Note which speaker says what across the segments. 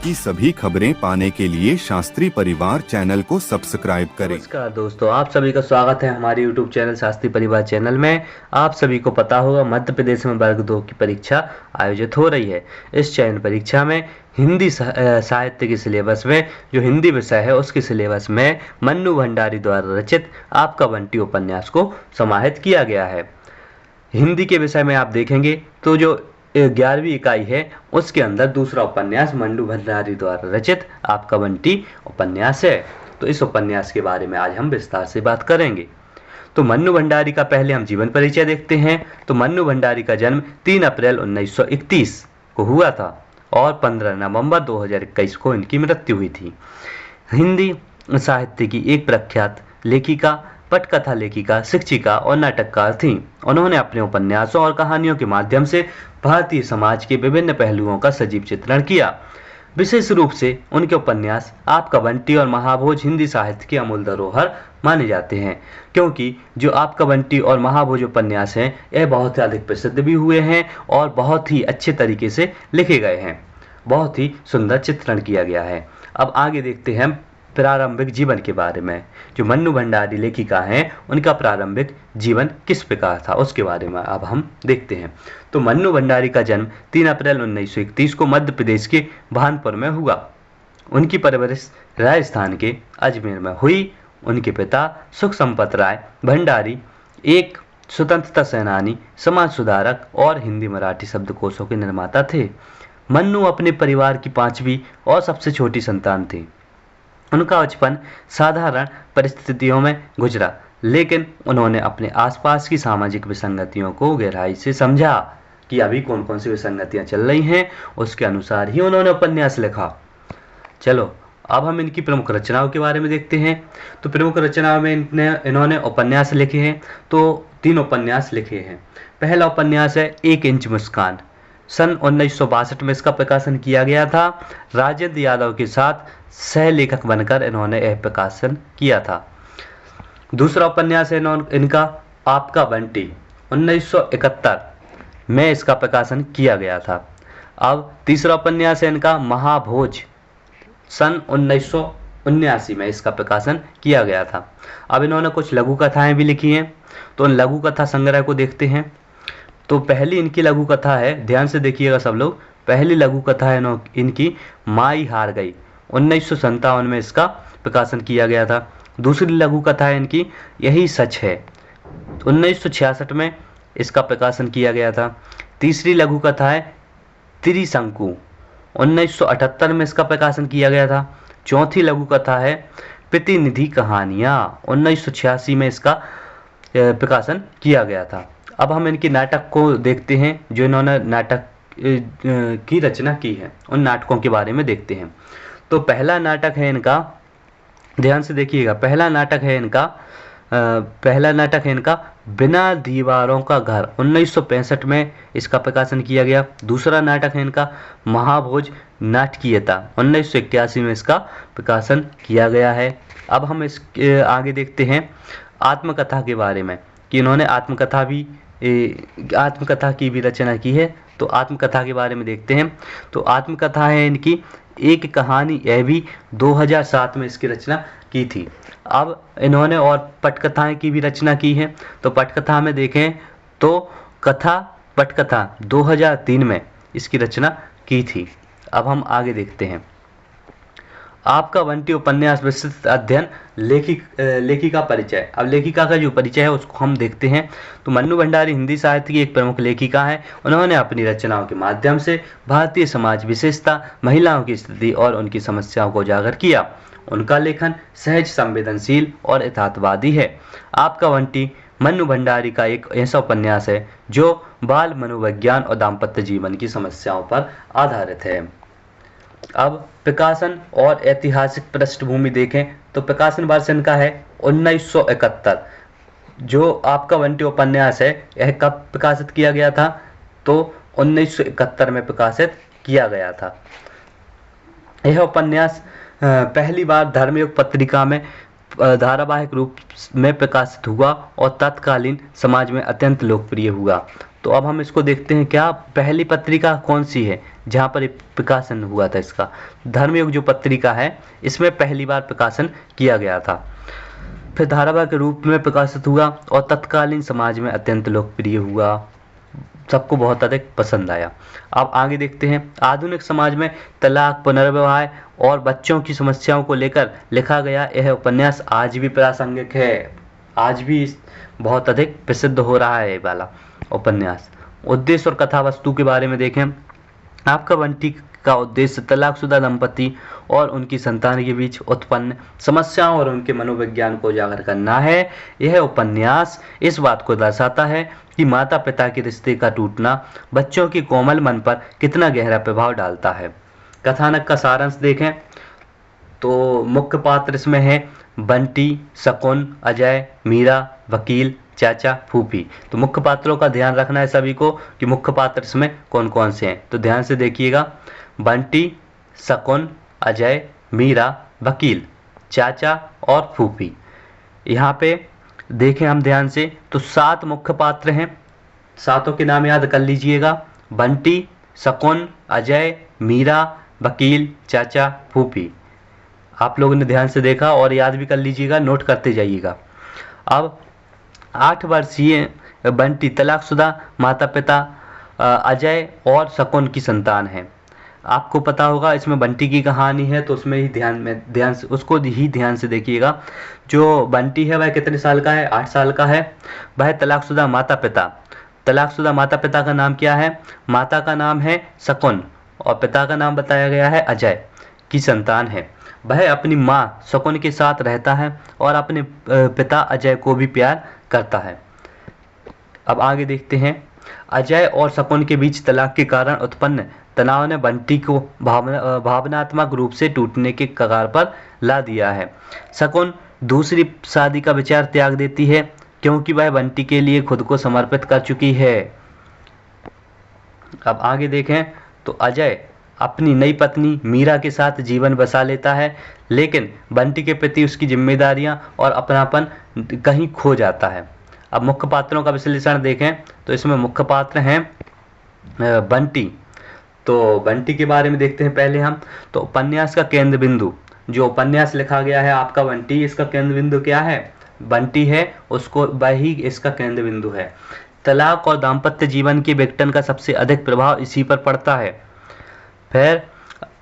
Speaker 1: की सभी खबरें पाने के लिए शास्त्री परिवार चैनल को सब्सक्राइब करें।
Speaker 2: नमस्कार दोस्तों, आप सभी का स्वागत है हमारे YouTube चैनल शास्त्री परिवार चैनल में। आप सभी को पता होगा मध्य प्रदेश में वर्ग 2 की परीक्षा आयोजित हो रही है। इस चयन परीक्षा में हिंदी साहित्य के सिलेबस में जो हिंदी विषय है उसके सिलेबस में मन्नू भंडारी द्वारा रचित आपका बंटी उपन्यास को समाहित किया गया है। हिंदी के विषय में आप देखेंगे तो जो 11वीं इकाई है उसके अंदर दूसरा उपन्यास मन्नू भंडारी द्वारा रचित आपका बंटी उपन्यास है। तो इस उपन्यास के बारे में आज हम विस्तार से बात करेंगे। तो मन्नू भंडारी का पहले हम जीवन परिचय देखते हैं। तो मन्नू भंडारी का जन्म 3 अप्रैल 1931 को हुआ था और 15 नवंबर 2021 को इनकी मृत्यु हुई थी। हिंदी साहित्य की एक प्रख्यात लेखिका, पटकथा लेखिका, शिक्षिका और नाटककार थीं। उन्होंने अपने उपन्यासों और कहानियों के माध्यम से भारतीय समाज के विभिन्न पहलुओं का सजीव चित्रण किया। विशेष रूप से उनके उपन्यास आपका बंटी और महाभोज हिंदी साहित्य के अमूल धरोहर माने जाते हैं, क्योंकि जो आपका बंटी और महाभोज उपन्यास हैं यह बहुत ही अधिक प्रसिद्ध भी हुए हैं और बहुत ही अच्छे तरीके से लिखे गए हैं। बहुत ही सुंदर चित्रण किया गया है। अब आगे देखते हैं प्रारंभिक जीवन के बारे में। जो मन्नू भंडारी लेखिका हैं उनका प्रारंभिक जीवन किस प्रकार था उसके बारे में अब हम देखते हैं। तो मन्नू भंडारी का जन्म 3 अप्रैल 1931 को मध्य प्रदेश के भानपुर में हुआ। उनकी परवरिश राजस्थान के अजमेर में हुई। उनके पिता सुख संपत राय भंडारी एक स्वतंत्रता सेनानी, समाज सुधारक और हिंदी मराठी शब्दकोशों के निर्माता थे। मन्नू अपने परिवार की 5वीं और सबसे छोटी संतान थी। उनका बचपन साधारण परिस्थितियों में गुजरा, लेकिन उन्होंने अपने आसपास की सामाजिक विसंगतियों को गहराई से समझा कि अभी कौन कौन सी विसंगतियां चल रही हैं, उसके अनुसार ही उन्होंने उपन्यास लिखा। चलो अब हम इनकी प्रमुख रचनाओं के बारे में देखते हैं। तो प्रमुख रचनाओं में इन्होंने उपन्यास लिखे हैं। तो 3 उपन्यास लिखे हैं। पहला उपन्यास है 1 इंच मुस्कान। सन 1962 में इसका प्रकाशन किया गया था। राजेंद्र यादव के साथ सह लेखक बनकर इन्होंने यह प्रकाशन किया था। दूसरा उपन्यास है इनका आपका बंटी। 1971 में इसका प्रकाशन किया गया था। अब तीसरा उपन्यास है इनका महाभोज। सन 1979 में इसका प्रकाशन किया गया था। अब इन्होंने कुछ लघु कथाएं भी लिखी हैं। तो उन लघु कथा संग्रह को देखते हैं। तो पहली इनकी लघु कथा है, ध्यान से देखिएगा सब लोग। पहली लघु कथा है इनकी माई हार गई। 1957 में इसका प्रकाशन किया गया था। दूसरी लघु कथा है इनकी यही सच है। 1966 में इसका प्रकाशन किया गया था। तीसरी लघु कथा है त्रिशंकु। 1978 में इसका प्रकाशन किया गया था। चौथी लघु कथा है प्रतिनिधि कहानियाँ। 1986 में इसका प्रकाशन किया गया था। अब हम इनके नाटक को देखते हैं जो इन्होंने नाटक की रचना की है। उन नाटकों के बारे में देखते हैं। तो पहला नाटक है इनका, ध्यान से देखिएगा, पहला नाटक है इनका बिना दीवारों का घर। 1965 में इसका प्रकाशन किया गया। दूसरा नाटक है इनका महाभोज नाटकीयता। 1981 में इसका प्रकाशन किया गया है। अब हम इसके आगे देखते हैं आत्मकथा के बारे में कि इन्होंने आत्मकथा की भी रचना की है। तो आत्मकथा के बारे में देखते हैं। तो आत्मकथा है इनकी एक कहानी, यह भी 2007 में इसकी रचना की थी। अब इन्होंने और पटकथाएं की भी रचना की है। तो पटकथा में देखें तो पटकथा 2003 में इसकी रचना की थी। अब हम आगे देखते हैं आपका बंटी उपन्यास विस्तृत अध्ययन लेखिका परिचय। अब लेखिका का जो परिचय है उसको हम देखते हैं। तो मन्नू भंडारी हिंदी साहित्य की एक प्रमुख लेखिका है। उन्होंने अपनी रचनाओं के माध्यम से भारतीय समाज विशेषता, महिलाओं की स्थिति और उनकी समस्याओं को उजागर किया। उनका लेखन सहज, संवेदनशील और यथार्थवादी है। आपका बंटी मन्नू भंडारी का एक ऐसा उपन्यास है जो बाल मनोविज्ञान और दाम्पत्य जीवन की समस्याओं पर आधारित है। अब प्रकाशन और ऐतिहासिक पृष्ठभूमि देखें तो प्रकाशन वर्ष इनका है 1971। जो आपका बंटी उपन्यास है यह कब प्रकाशित किया गया था? तो 1971 में प्रकाशित किया गया था। यह उपन्यास पहली बार धर्मयुग पत्रिका में धारावाहिक रूप में प्रकाशित हुआ और तत्कालीन समाज में अत्यंत लोकप्रिय हुआ। तो अब हम इसको देखते हैं, क्या पहली पत्रिका कौन सी है जहाँ पर प्रकाशन हुआ था इसका। धर्मयुग जो पत्रिका है इसमें पहली बार प्रकाशन किया गया था, फिर धारावाहिक के रूप में प्रकाशित हुआ और तत्कालीन समाज में अत्यंत लोकप्रिय हुआ, सबको बहुत अधिक पसंद आया। अब आगे देखते हैं, आधुनिक समाज में तलाक, पुनर्विवाह और बच्चों की समस्याओं को लेकर लिखा गया यह उपन्यास आज भी प्रासंगिक है, आज भी बहुत अधिक प्रसिद्ध हो रहा है ये वाला उपन्यास। उद्देश्य और कथा वस्तु के बारे में देखें, आपका बंटी का उद्देश्य तलाकशुदा दंपति और उनकी संतान के बीच उत्पन्न समस्याओं और उनके मनोविज्ञान को उजागर करना है। यह उपन्यास इस बात को दर्शाता है कि माता पिता के रिश्ते का टूटना बच्चों के कोमल मन पर कितना गहरा प्रभाव डालता है। कथानक का सारांश देखें तो मुख्य पात्र इसमें है बंटी, शकुन, अजय, मीरा, वकील, चाचा, फूफी। तो मुख्य पात्रों का ध्यान रखना है सभी को कि मुख्य पात्र इसमें कौन कौन से हैं। तो ध्यान से देखिएगा, बंटी, शकुन, अजय, मीरा, वकील, चाचा और फूफी। यहाँ पे देखें हम ध्यान से तो 7 मुख्य पात्र हैं, सातों के नाम याद कर लीजिएगा, बंटी, शकुन, अजय, मीरा, वकील, चाचा, फूफी। आप लोगों ने ध्यान से देखा और याद भी कर लीजिएगा, नोट करते जाइएगा। अब 8 वर्षीय बंटी तलाकशुदा माता पिता अजय और शकुन की संतान है। आपको पता होगा इसमें बंटी की कहानी है तो उसमें ही ध्यान से उसको ही ध्यान से देखिएगा। जो बंटी है वह कितने साल का है? 8 साल का है। वह तलाकशुदा माता पिता का नाम क्या है? माता का नाम है शकुन और पिता का नाम बताया गया है अजय की संतान है। वह अपनी माँ शकुन के साथ रहता है और अपने पिता अजय को भी प्यार करता है। अब आगे देखते हैं, अजय और शकुन के बीच तलाक के कारण उत्पन्न तनाव ने बंटी को भावनात्मक रूप से टूटने के कगार पर ला दिया है। शकुन दूसरी शादी का विचार त्याग देती है क्योंकि वह बंटी के लिए खुद को समर्पित कर चुकी है। अब आगे देखें तो अजय अपनी नई पत्नी मीरा के साथ जीवन बसा लेता है, लेकिन बंटी के प्रति उसकी जिम्मेदारियां और अपनापन कहीं खो जाता है। अब मुख्य पात्रों का विश्लेषण देखें तो इसमें मुख्य पात्र हैं बंटी। तो बंटी के बारे में देखते हैं पहले हम। तो उपन्यास का केंद्र बिंदु, जो उपन्यास लिखा गया है आपका बंटी, इसका केंद्र बिंदु क्या है? बंटी है, उसको वही इसका केंद्र बिंदु है। तलाक और दाम्पत्य जीवन के विघटन का सबसे अधिक प्रभाव इसी पर पड़ता है। फिर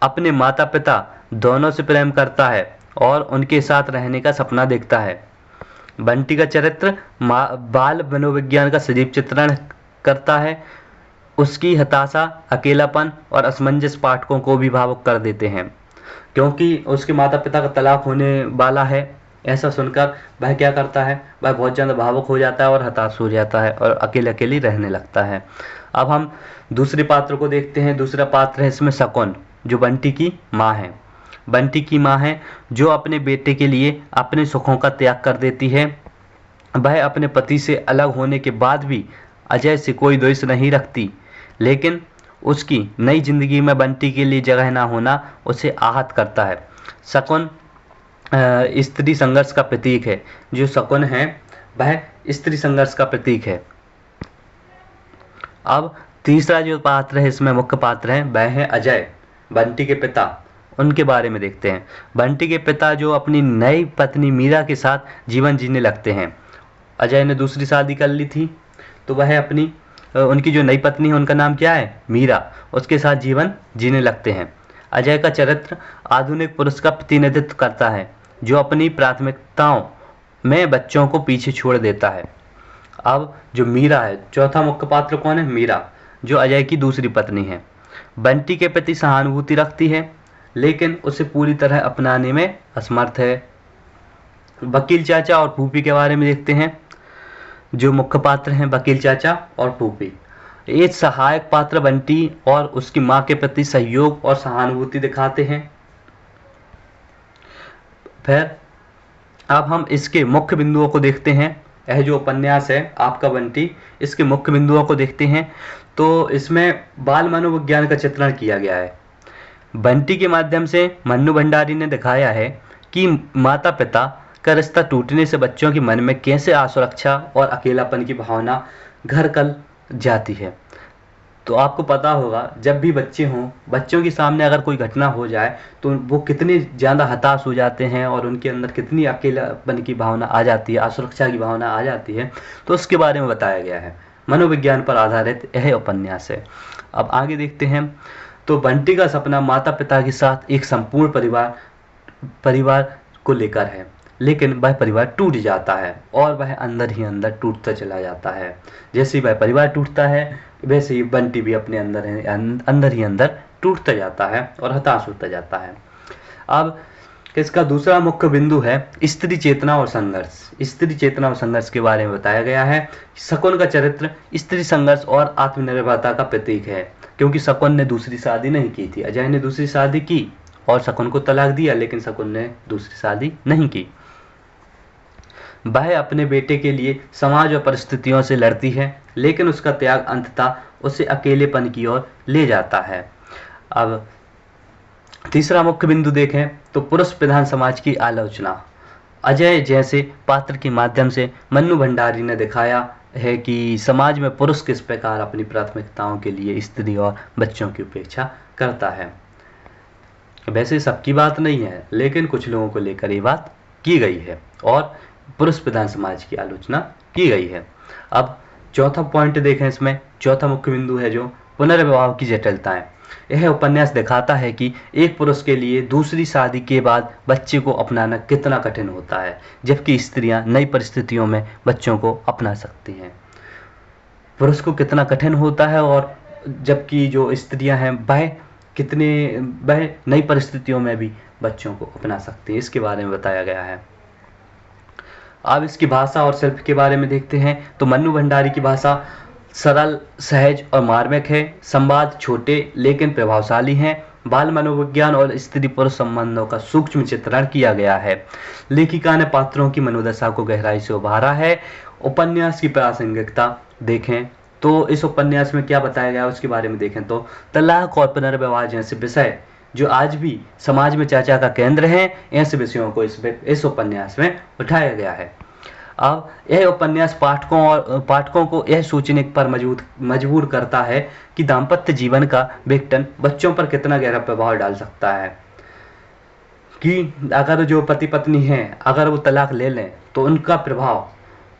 Speaker 2: अपने माता पिता दोनों से प्रेम करता है और उनके साथ रहने का सपना देखता है। बंटी का चरित्र बाल मनोविज्ञान का सजीव चित्रण करता है। उसकी हताशा, अकेलापन और असमंजस पाठकों को भी भावुक कर देते हैं, क्योंकि उसके माता पिता का तलाक होने वाला है। ऐसा सुनकर वह क्या करता है? वह बहुत ज़्यादा भावुक हो जाता है और हताश हो जाता है और अकेले अकेले रहने लगता है। अब हम दूसरे पात्र को देखते हैं। दूसरा पात्र है इसमें शकुन, जो बंटी की माँ है। बंटी की माँ है जो अपने बेटे के लिए अपने सुखों का त्याग कर देती है। वह अपने पति से अलग होने के बाद भी अजय से कोई द्वेष नहीं रखती, लेकिन उसकी नई जिंदगी में बंटी के लिए जगह ना होना उसे आहत करता है। शकुन स्त्री संघर्ष का प्रतीक है। जो शकुन है वह स्त्री संघर्ष का प्रतीक है। अब तीसरा जो पात्र है इसमें मुख्य पात्र है वह है अजय, बंटी के पिता। उनके बारे में देखते हैं। बंटी के पिता जो अपनी नई पत्नी मीरा के साथ जीवन जीने लगते हैं। अजय ने दूसरी शादी कर ली थी तो वह अपनी उनकी जो नई पत्नी है उनका नाम क्या है? मीरा। उसके साथ जीवन जीने लगते हैं। अजय का चरित्र आधुनिक पुरुष का प्रतिनिधित्व करता है जो अपनी प्राथमिकताओं में बच्चों को पीछे छोड़ देता है। अब जो मीरा है, चौथा मुख्य पात्र कौन है? मीरा, जो अजय की दूसरी पत्नी है। बंटी के प्रति सहानुभूति रखती है लेकिन उसे पूरी तरह अपनाने में असमर्थ है। वकील चाचा और फूफी के बारे में देखते हैं। जो मुख्य पात्र हैं वकील चाचा और फूफी। एक सहायक पात्र बंटी और उसकी मां के प्रति सहयोग और सहानुभूति दिखाते हैं। फिर अब हम इसके मुख्य बिंदुओं को देखते हैं। यह जो उपन्यास है आपका बंटी, इसके मुख्य बिंदुओं को देखते हैं तो इसमें बाल मनोविज्ञान का चित्रण किया गया है। बंटी के माध्यम से मन्नू भंडारी ने दिखाया है कि माता पिता का रिश्ता टूटने से बच्चों के मन में कैसे असुरक्षा और अकेलापन की भावना घर कर जाती है। तो आपको पता होगा, जब भी बच्चे हों, बच्चों के सामने अगर कोई घटना हो जाए तो वो कितने ज़्यादा हताश हो जाते हैं और उनके अंदर कितनी अकेलापन की भावना आ जाती है, असुरक्षा की भावना आ जाती है। तो उसके बारे में बताया गया है। मनोविज्ञान पर आधारित यह उपन्यास है। अब आगे देखते हैं। तो बंटी का सपना माता पिता के साथ एक संपूर्ण परिवार को लेकर है, लेकिन वह परिवार टूट जाता है और वह अंदर ही अंदर टूटता चला जाता है। जैसे ही वह परिवार टूटता है, वैसे ही बंटी भी अपने अंदर ही अंदर टूटता जाता है और हताश होता जाता है। अब इसका दूसरा मुख्य बिंदु है स्त्री चेतना और संघर्ष। स्त्री चेतना और संघर्ष के बारे में बताया गया है। शकुन का चरित्र स्त्री संघर्ष और आत्मनिर्भरता का प्रतीक है, क्योंकि शकुन ने दूसरी शादी नहीं की थी। अजय ने दूसरी शादी की और शकुन को तलाक दिया, लेकिन शकुन ने दूसरी शादी नहीं की। वह अपने बेटे के लिए समाज और परिस्थितियों से लड़ती है, लेकिन उसका त्याग अंततः उसे अकेलेपन की ओर ले जाता है। अब तीसरा मुख्य बिंदु देखें तो पुरुष प्रधान समाज की आलोचना। अजय जैसे पात्र के माध्यम से मन्नू भंडारी ने दिखाया है कि समाज में पुरुष किस प्रकार अपनी प्राथमिकताओं के लिए स्त्री और बच्चों की उपेक्षा करता है। वैसे सबकी बात नहीं है, लेकिन कुछ लोगों को लेकर ये बात की गई है और पुरुष प्रधान समाज की आलोचना की गई है। अब चौथा पॉइंट देखें। इसमें चौथा मुख्य बिंदु है जो पुनर्विवाह की जटिलताएं। यह उपन्यास दिखाता है कि एक पुरुष के लिए दूसरी शादी के बाद बच्चे को अपनाना कितना कठिन होता है, जबकि स्त्रियां नई परिस्थितियों में बच्चों को अपना सकती हैं। पुरुष को कितना कठिन होता है और जबकि जो स्त्रियां हैं वह नई परिस्थितियों में भी बच्चों को अपना सकती हैं। इसके बारे में बताया गया है। अब इसकी भाषा और शिल्प के बारे में देखते हैं। तो मन्नू भंडारी की भाषा सरल, सहज और मार्मिक है। संवाद छोटे लेकिन प्रभावशाली हैं। बाल मनोविज्ञान और स्त्री पुरुष संबंधों का सूक्ष्म चित्रण किया गया है। लेखिका ने पात्रों की मनोदशा को गहराई से उभारा है। उपन्यास की प्रासंगिकता देखें तो इस उपन्यास में क्या बताया गया है उसके बारे में देखें तो तलाक और पुनर्विवाह जैसे विषय जो आज भी समाज में चर्चा का केंद्र हैं, ऐसे विषयों को इस उपन्यास में उठाया गया है। अब यह उपन्यास पाठकों को यह सोचने पर मजबूर करता है कि दाम्पत्य जीवन का विघटन बच्चों पर कितना गहरा प्रभाव डाल सकता है, कि अगर जो पति पत्नी हैं अगर वो तलाक ले लें तो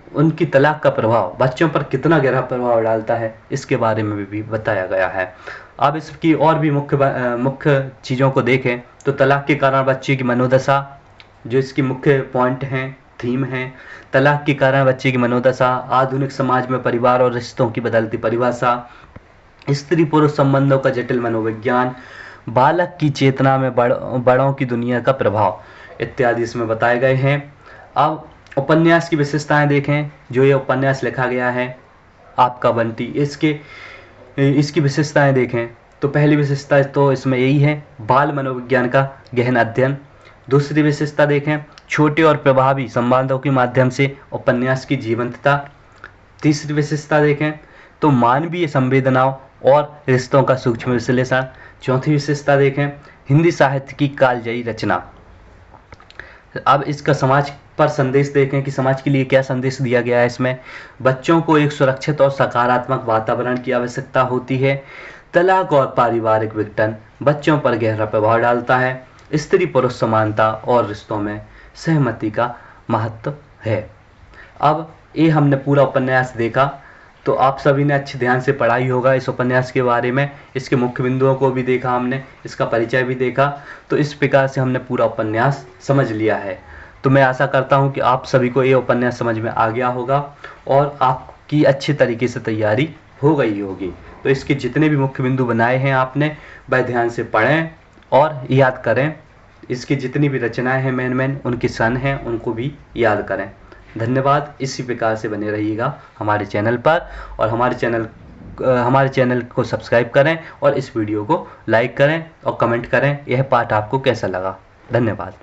Speaker 2: उनकी तलाक का प्रभाव बच्चों पर कितना गहरा प्रभाव डालता है, इसके बारे में भी बताया गया है। अब इसकी और भी मुख्य चीज़ों को देखें तो तलाक के कारण बच्चे की मनोदशा जो इसकी मुख्य पॉइंट हैं, थीम है। तलाक के कारण बच्चे की मनोदशा, आधुनिक समाज में परिवार और रिश्तों की बदलती परिभाषा, स्त्री पुरुष संबंधों का जटिल मनोविज्ञान, बालक की चेतना में बड़ों की दुनिया का प्रभाव इत्यादि इसमें बताए गए हैं। अब उपन्यास की विशेषताएं देखें। जो ये उपन्यास लिखा गया है आपका बंटी, इसकी विशेषताएं देखें तो पहली विशेषता तो इसमें यही है, बाल मनोविज्ञान का गहन अध्ययन। दूसरी विशेषता देखें, छोटे और प्रभावी संवादों के माध्यम से उपन्यास की जीवंतता। तीसरी विशेषता देखें तो मानवीय संवेदनाओं और रिश्तों का सूक्ष्म विश्लेषण। चौथी विशेषता देखें, हिंदी साहित्य की कालजयी रचना। अब इसका समाज पर संदेश देखें कि समाज के लिए क्या संदेश दिया गया है। इसमें बच्चों को एक सुरक्षित और सकारात्मक वातावरण की आवश्यकता होती है। तलाक और पारिवारिक विघटन बच्चों पर गहरा प्रभाव डालता है। स्त्री पुरुष समानता और रिश्तों में सहमति का महत्व है। अब ये हमने पूरा उपन्यास देखा, तो आप सभी ने अच्छे ध्यान से पढ़ाई होगा इस उपन्यास के बारे में। इसके मुख्य बिंदुओं को भी देखा हमने, इसका परिचय भी देखा। तो इस प्रकार से हमने पूरा उपन्यास समझ लिया है। तो मैं आशा करता हूँ कि आप सभी को ये उपन्यास समझ में आ गया होगा और आपकी अच्छे तरीके से तैयारी हो गई होगी। तो इसके जितने भी मुख्य बिंदु बनाए हैं आपने, वह ध्यान से पढ़ें और याद करें। इसकी जितनी भी रचनाएं हैं मेन उनके सन हैं, उनको भी याद करें। धन्यवाद। इसी प्रकार से बने रहिएगा हमारे चैनल पर और हमारे चैनल को सब्सक्राइब करें और इस वीडियो को लाइक करें और कमेंट करें यह पाठ आपको कैसा लगा। धन्यवाद।